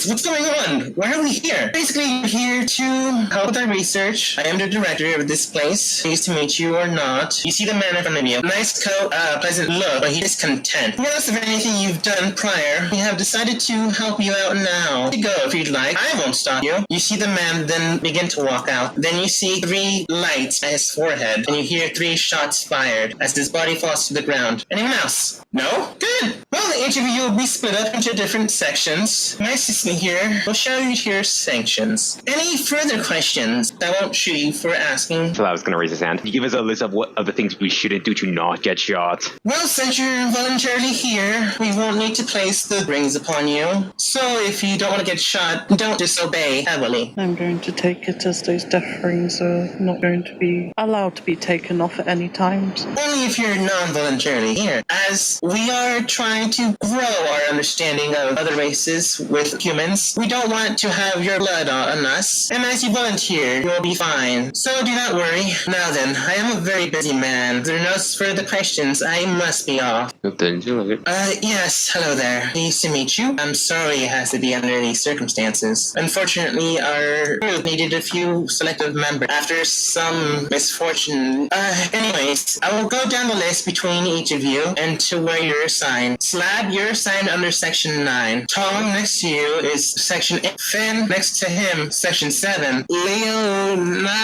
What's going on? Why are we here? Basically, you're here to help with our research. I am the director of this place. Pleased to meet you or not. You see the man in front of you. Nice coat, pleasant look, but he is content. Regardless of anything you've done prior, we have decided to help you out now. You go if you'd like. I won't stop you. You see the man then begin to walk out. Then you see 3 lights at his forehead, and you hear 3 shots fired as his body falls to the ground. Anyone else? No? Good. Well, the interview will be split up into different sections. My assistant here will show you your sanctions. Any further questions? I won't shoot you for asking. So I was going to raise his hand. Can you give us a list of what other things we shouldn't do to not get shot? Well, since you're voluntarily here, we won't need to place the rings upon you. So if you don't want to get shot, don't disobey heavily. I'm going to take it as those death rings are not going to be allowed to be taken off at any times. Only if you're non-voluntarily here, as we are trying to grow our understanding of other races with humans. We don't want to have your blood on us, and as you volunteer, you'll be fine. So do not worry. Now then, I am a very busy man. If there are no further questions, I must be off. Yes, hello there. Pleased to meet you. I'm sorry it has to be under these circumstances. Unfortunately, our group needed a few selective members after some misfortune. Anyways, I will go down the list between each of you and to where you're assigned. Slab, you're assigned under Section 9. Tom, next to you is Section 8. Finn, next to him, Section 7. Leonidas,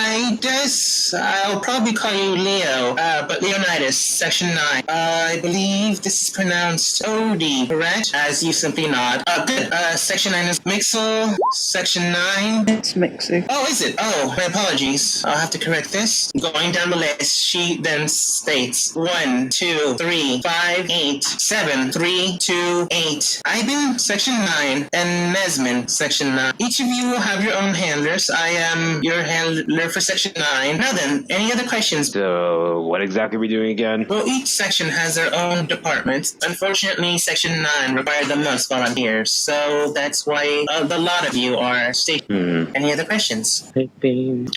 I'll probably call you Leo, but Leonidas, Section 9. I believe this is pronounced Odie, correct? As you simply nod. Good. Section 9 is Mixel. Section 9. It's Mixie. Oh, is it? Oh, my apologies. I'll have to correct this. Going down the list, she then states 1, 2, 3, 5, 8, 7, 3, 2, 8. Ivan, Section 9, and Nesman, Section 9. Each of you will have your own handlers. I am your handler for Section 9. Now then, any other questions? So, what exactly are we doing again? Well, each section has their own department. Unfortunately, Section 9 required the most volunteers, so that's why the lot of you are stationed. Any other questions? Oh,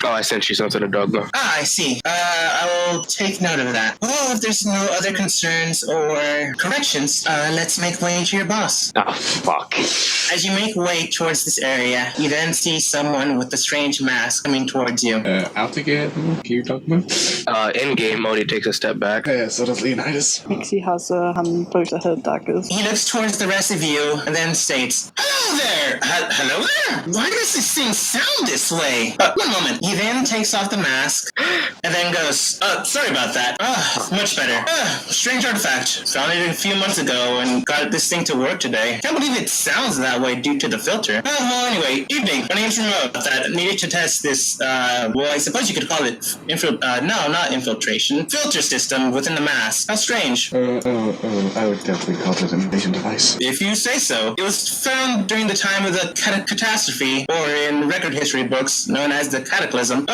I sent you something to Dogma. I see. I will take note of that. Well, if there's no other concerns or corrections, let's make way to your boss. Oh, fuck. As you make way towards this area, you then see someone with a strange mask coming towards you. I'll take it. Can you talk about? In-game, Odie takes a step back. So does Leonidas. Mixie has a hand close to her daggers. He looks towards the rest of you and then states, "Hello there! Hello there! Why does this thing sound this way?" One moment. He then takes off the mask and then goes, sorry about that. Much better. Strange artifact. Found it a few months ago and got this thing to work today. Can't believe it sounds that way due to the filter. Well, anyway, evening. My name's Remote. That needed to test this, well, I suppose you could call it not infiltration. Filter system within the mask. How strange. I would definitely call it an invasion device. If you say so. It was found during the time of the catastrophe, or in record history books, known as the Cataclysm.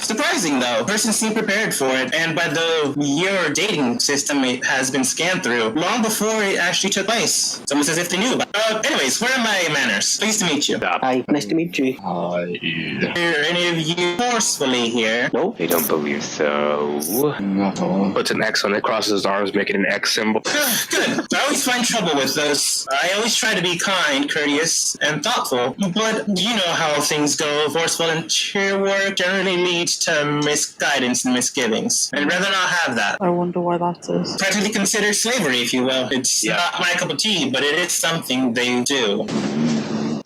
Surprising though. The person seemed prepared for it, and by the year dating system it has been scanned through, long before it actually took place. It's almost as if they knew about it. Anyways, where are my manners? Pleased to meet you. Hi, nice to meet you. Hi. Are any of you forcefully here? Nope. I don't believe so. Not all. Puts an X on it, crosses his arms, making an X symbol. Good. I always find trouble with those. I always try to be kind, courteous, and thoughtful, but you know how things go. Forceful volunteer work generally leads to misguidance and misgivings. I'd rather not have that. I wonder why that is. Practically considered slavery, if you will. It's not my cup of tea, but it is something they do.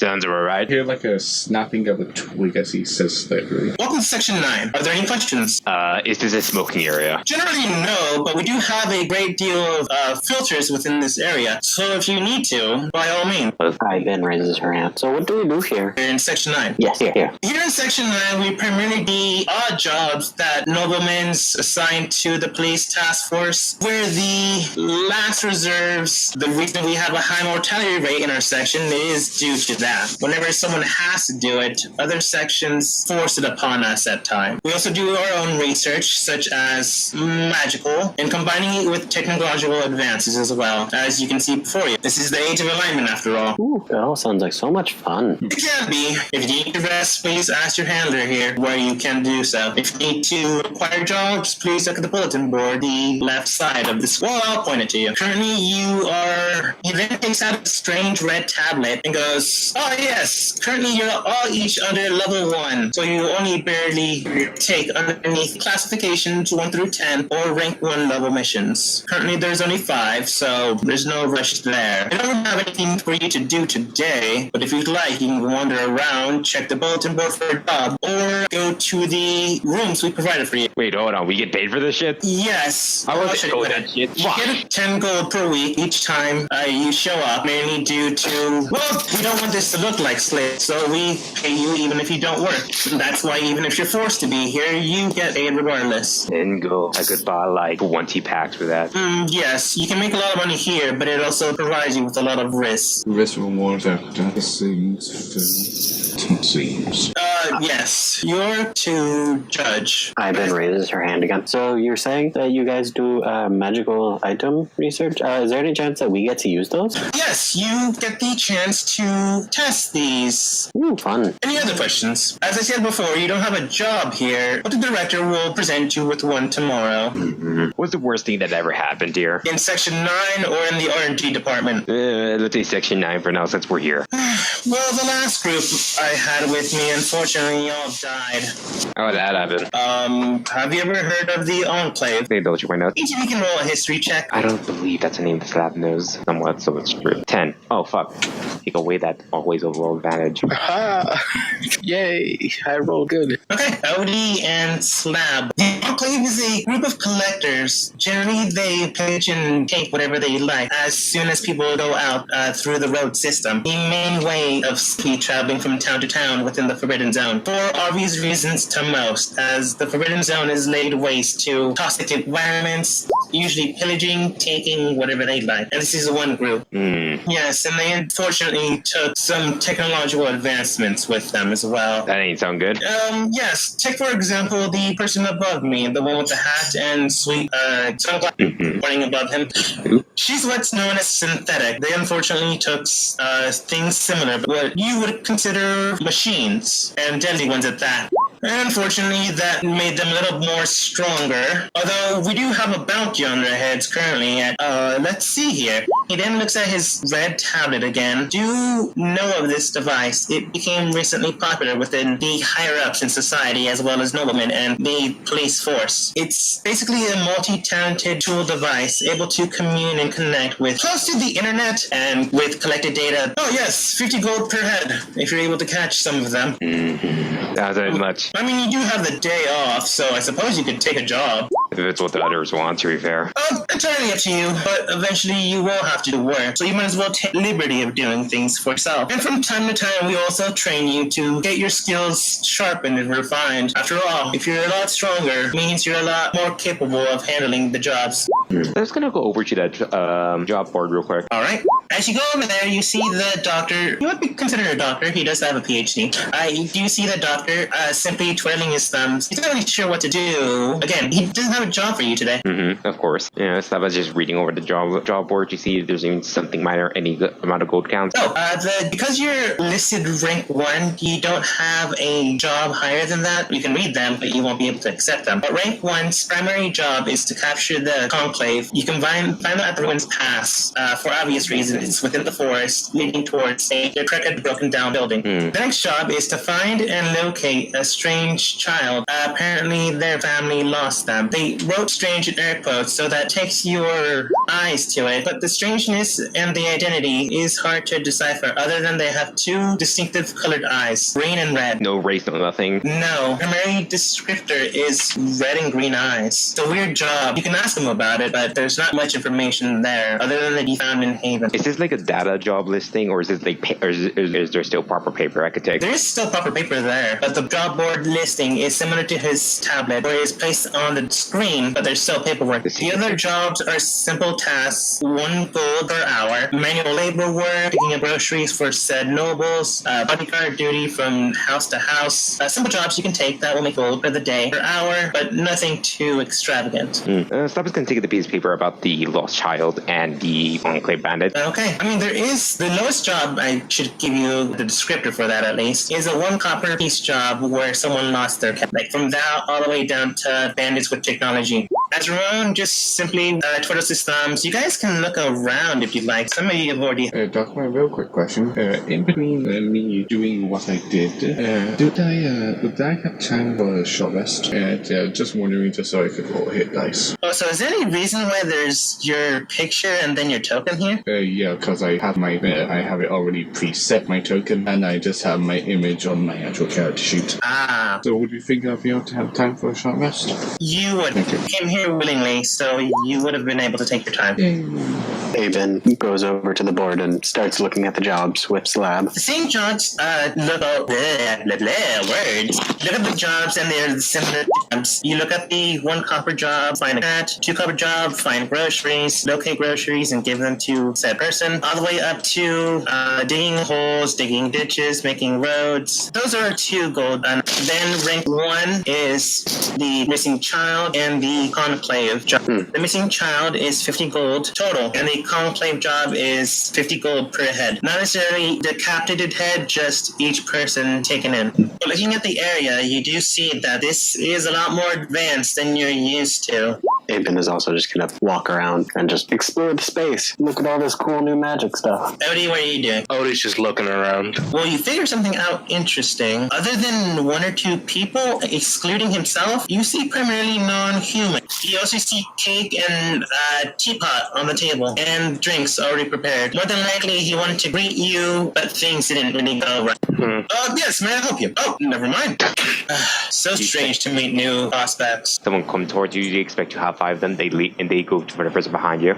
Sounds alright. I hear like a snapping of a twig as he says slavery. Welcome to Section 9. Are there any questions? Is this a smoking area? Generally, no, but we do have a great deal of filters within this area. So if you need to, by all means. Hi, Ben raises her hand. So what do we do here? We're in Section 9. Yes, here. Here in Section 9, we primarily do odd jobs that noblemen's assigned to the police task force. We're the last reserves. The reason we have a high mortality rate in our section is due to that. Whenever someone has to do it, other sections force it upon us at times. We also do our own research, such as magical, and combining it with technological advances as well, as you can see before you. This is the age of alignment, after all. Ooh, it all sounds like so much fun. It can be. If you need to rest, please ask your handler here where you can do so. If you need to acquire jobs, please look at the bulletin board, the left side of this. Well, I'll point it to you. Currently, he then takes out a strange red tablet and goes, Oh yes, currently you're all each under level 1, so you only barely take underneath classifications 1 through 10 or rank 1 level missions. Currently there's only 5, so there's no rush there. I don't have anything for you to do today, but if you'd like, you can wander around, check the bulletin board for a job, or go to the rooms we provided for you. Wait, hold on. We get paid for this shit? Yes. I I'll wasn't show you know later. that shit. You Fuck. get 10 gold per week each time you show up, mainly due to, well, we don't want this to look like slaves, so we pay you even if you don't work. That's why even if you're forced to be here, you get paid regardless. And go. I could buy like 1 T-packs for that. Yes, you can make a lot of money here, but it also provides you with a lot of risks. Risk reward factor seems. Yes, you're to judge. Ivan raises her hand again. So you're saying that you guys do magical item research? Is there any chance that we get to use those? Yes, you get the chance to test these. Ooh, fun. Any other questions? As I said before, you don't have a job here, but the director will present you with one tomorrow. What's the worst thing that ever happened here? In Section 9 or in the R&D department? Let's say Section 9 for now, since we're here. Well, the last group I had with me, unfortunately, all died. How would that happen? Have you ever heard of the Enclave? They indulge you, why not? Each of you can roll a history check. I don't believe that's a name this lab knows somewhat, so it's true. 10. Oh, fuck. Take away that always overall advantage. Ah, yay! I rolled good. Okay, Odie and Slab. The Enclave is a group of collectors. Generally, they pillage and take whatever they like as soon as people go out through the road system. The main way of speed traveling from town to town within the Forbidden Zone. For obvious reasons to most, as the Forbidden Zone is laid waste to toxic environments, usually pillaging, taking whatever they like. And this is one group. Yes, and they unfortunately took some technological advancements with them as well. That ain't sound good. Yes. Take, for example, the person above me, the one with the hat and sweet sunglasses running above him. She's what's known as synthetic. They unfortunately took things similar, but what you would consider machines, and deadly ones at that. And unfortunately, that made them a little more stronger. Although we do have a bounty on their heads currently at, let's see here. He then looks at his red tablet again. Do you know of this device? It became recently popular within the higher-ups in society as well as noblemen and the police force. It's basically a multi-talented tool device able to commune and connect with close to the internet and with collected data. Oh yes, 50 gold per head if you're able to catch some of them. That's not much. I mean, you do have the day off, so I suppose you could take a job. If it's what the others want, to be fair. Entirely up to you, but eventually you will have to do work, so you might as well take liberty of doing things for yourself. And from time to time, we also train you to get your skills sharpened and refined. After all, if you're a lot stronger, it means you're a lot more capable of handling the jobs. Let's gonna go over to that job board real quick. All right. As you go over there, you see the doctor. You would be considered a doctor. He does have a PhD. You see the doctor simply twirling his thumbs. He's not really sure what to do. Again, he doesn't have a job for you today. Of course. Yeah, so I was just reading over the job board to see if there's even something minor, any amount of gold counts. Because you're listed rank 1, you don't have a job higher than that. You can read them, but you won't be able to accept them. But rank 1's primary job is to capture the conclave. You can find them at the Ruins Pass. For obvious reasons, it's within the forest, leading towards a decrepit, broken down building. The next job is to find and locate a strange child. Apparently, their family lost them. They wrote strange in air quotes, so that takes your eyes to it. But the strangeness and the identity is hard to decipher, other than they have 2 distinctive colored eyes, green and red. No race, no nothing. No, primary descriptor is red and green eyes. It's a weird job. You can ask them about it, but there's not much information there, other than that he found in Haven. Is this like a data job listing, or is this like, or is there still proper paper I could take? There is still proper paper there, but the job board listing is similar to his tablet, where it's placed on the screen, but there's still paperwork. The other jobs are simple tasks, 1 gold per hour, manual labor work, picking up groceries for said nobles, bodyguard duty from house to house. Simple jobs you can take that will make gold for the day per hour, but nothing too extravagant. Stop is going to take the piece of paper about the lost child and the enclave bandit. Okay, I mean, there is the lowest job, I should give you the descriptor for that at least, is a 1 copper piece job where someone lost their cat. Like from that all the way down to bandits with technology. As Ramon just simply twiddles his thumbs, you guys can look around if you'd like. Some of you have already... Doc, my real quick question. In between me doing what I did, did I have time for a short rest? Just wondering, just so I could roll hit dice. Oh, so is there any reason why there's your picture and then your token here? Yeah, because I have I have it already preset, my token, and I just have my image on my actual character sheet. Ah. So would you think I'd be able to have time for a short rest? You would. Thank you. Came here willingly, so you would have been able to take your time. Aben goes over to the board and starts looking at the jobs with Slab. The same jobs, look at the jobs and they're similar jobs. You look at the 1 copper job, find a cat, 2 copper job, find groceries, locate groceries and give them to said person, all the way up to digging holes, digging ditches, making roads. Those are 2 gold. And then rank 1 is the missing child and the conclave job. The missing child is 50 gold total, and the conclave job is 50 gold per head. Not necessarily decapitated head, just each person taken in. But looking at the area, you do see that this is a lot more advanced than you're used to. Aben is also just gonna walk around and just explore the space. Look at all this cool new magic stuff. Odie, what are you doing? Odie's just looking around. Well, you figure something out interesting. Other than 1 or 2 people, excluding himself, you see primarily non-human. You also see cake and teapot on the table, and drinks already prepared. More than likely, he wanted to greet you, but things didn't really go right. Oh, yes, may I help you? Oh, never mind. So strange to meet new prospects. Someone come towards you, you expect to have 5 of them, they leap and they go for the person behind you.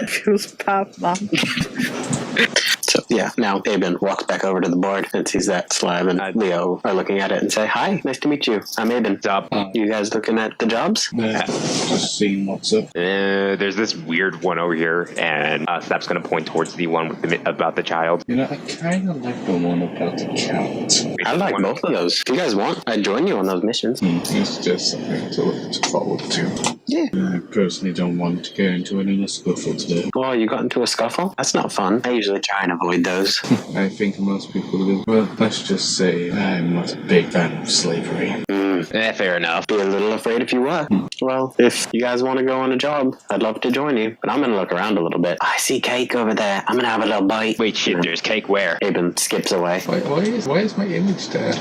Feels bad, man. So yeah, now Aben walks back over to the board and sees that Slab and Leo are looking at it and say, "Hi, nice to meet you. I'm Aben. What's up? You guys looking at the jobs?" Just seeing what's up. There's this weird one over here, and Snap's gonna point towards the one with about the child. You know, I kind of like the one about the cat. I like both of those. If you guys want, I'd join you on those missions. It's just something to look to forward to. Yeah. I personally don't want to get into any scuffle today. Oh, you got into a scuffle? That's not fun. I usually try and avoid those. I think most people do. Well, let's just say I'm not a big fan of slavery. Fair enough. Be a little afraid if you were. Well, if you guys want to go on a job, I'd love to join you. But I'm going to look around a little bit. I see cake over there. I'm going to have a little bite. Wait, shit, there's cake where? Aben skips away. Why is my image there?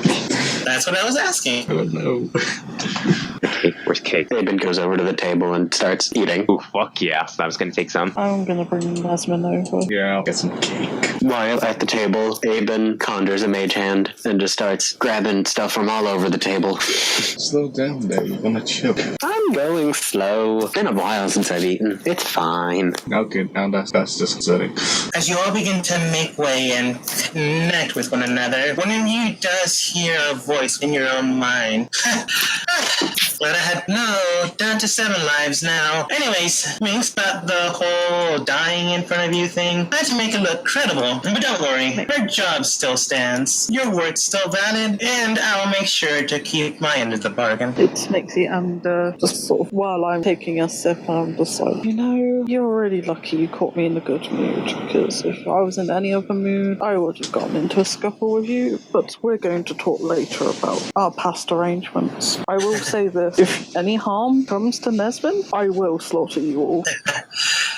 That's what I was asking. I don't know. Cake, where's cake? Aben goes over to the table and starts eating. Oh, fuck yeah. Snap's gonna take some. I'm gonna bring Nesman over. Yeah, I'll get some cake. While at the table, Aben conjures a mage hand and just starts grabbing stuff from all over the table. Slow down there, you're gonna choke. I'm going slow. It's been a while since I've eaten. It's fine. Okay, now that's just concerning. As you all begin to make way and connect with one another, one of you does hear a voice in your own mind. Glad I had down to 7 lives now. Anyways, Minx about the whole dying in front of you thing. I had to make it look credible. But don't worry, your job still stands. Your work's still valid, and I'll make sure to keep my end of the bargain. It's Nixie, and just sort of while I'm taking a sip, I'm just like, you're really lucky you caught me in a good mood, because if I was in any other mood, I would have gotten into a scuffle with you, but we're going to talk later about our past arrangements. I will say this, if any harm comes to Nesman, I will slaughter you all.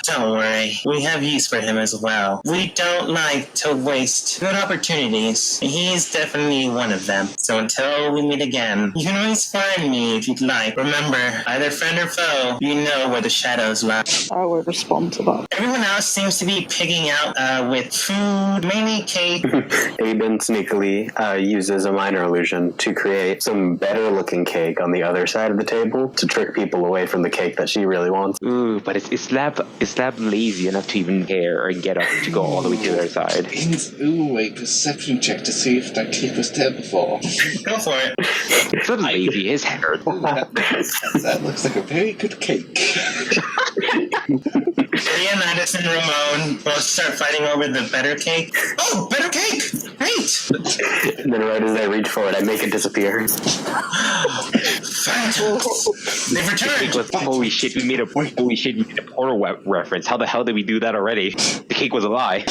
Don't worry, we have use for him as well. We don't like to waste good opportunities. He's definitely one of them. So until we meet again, you can always find me if you'd like. Remember, either friend or foe, you know where the shadows lie. I will respond to that. Everyone else seems to be pigging out with food, mainly cake. Aben sneakily uses a minor illusion to create some better looking cake on the other side of the table to trick people away from the cake that she really wants. Ooh, but is Slab lazy enough to even care and get up to go all the way to the other side? Ooh, a perception check to see if that cake was there before. Go for it. Slab's lazy, his hair. That looks like a very good cake. Leonidas and Ramon both start fighting over the better cake. Oh, better cake! Great! And then right as I reach for it, I make it disappear. Phantoms! They've returned! Holy shit, we made a portal reference. How the hell did we do that already? The cake was a lie.